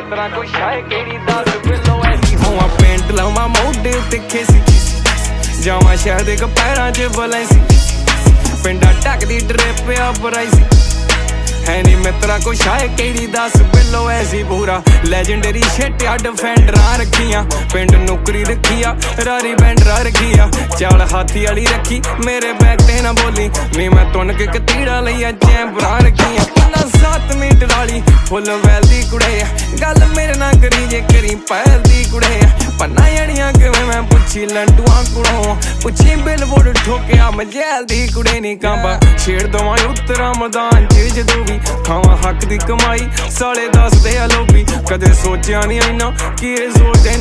ਮਿੱਤਰਾਂ ਕੋ ਸ਼ਾਇ ਕਿਹੜੀ ਦੱਸ ਬਿੱਲੋ ਐਸੀ ਹੋਵਾਂ ਪੈਂਟ ਲਾਵਾਂ ਮੋਢੇ ਉੱਤੇ ਖੇਸੀ ਜਾਵਾਂ ਸ਼ਹਿਰ ਦੇ ਕਪੈਰਾਂ 'ਚ ਬਲੈਂਸੀ ਪਿੰਡਾਂ ਢੱਕਦੀ ਡਰਿਪ ਆ ਬਰਾਈਸੀ ਹੈ ਨੀ ਮਿੱਤਰਾਂ ਕੋ ਸ਼ਾਇ ਕਿਹੜੀ ਦੱਸ ਬਿੱਲੋ ਐਸੀ ਪੂਰਾ ਲੈਜੈਂਡਰੀ ਛੇਟਿਆ ਡਿਫੈਂਡਰਾਂ ਰੱਖੀਆਂ ਪਿੰਡ ਨੌਕਰੀ ਰੱਖੀ ਆ ਰਾਰੀ ਬੈਂਡਰਾਂ ਰੱਖੀ ਆ ਚਾਲ ਹਾਥੀ ਵਾਲੀ ਰੱਖੀ ਮੇਰੇ ਬੈਗ ਤੇ ਨਾ ਬੋਲੀ ਨੀ ਮੈਂ ਤੁੰਨ ਕੇ ਕਤੀੜਾ ਲਈਆਂ ਚੈਂਬਰਾਂ ਰੱਖੀਆਂ 7 ਮੀਟਰ ਵਾਲੀ ਫੁੱਲ ਵੈਲਦੀ ਕੁੜੇ ਗੱਲ ਮੇਰੇ ਨਾਲ ਕਰੀ ਜੇ ਕਰੀ ਪਹਿਲ ਦੀ ਕੁੜੇ ਪੰਨਾ ਜਣੀਆਂ ਕਿਵੇਂ ਮੈਂ ਪੁੱਛੀ ਲੰਡੂਆਂ ਕੁੜੋਂ ਪੁੱਛੀ ਬਿਲਬੋਰਡ ਠੋਕਿਆ ਮਜੈਲ ਦੀ ਕੁੜੇ ਨੀ ਕਾਂਬਾ ਛੇੜ ਦਵਾਂ ਉੱਤਰਾ ਮੈਦਾਨ 'ਚ ਜਦੋਂ ਵੀ ਖਾਵਾਂ ਹੱਕ ਦੀ ਕਮਾਈ ਸਾਲੇ ਦੱਸਦੇ ਆ ਲੋਬੀ ਕਦੇ ਸੋਚਿਆ ਨੀ ਇੰਨਾ ਕਿ ਇਹ ਸੋਚਦੇ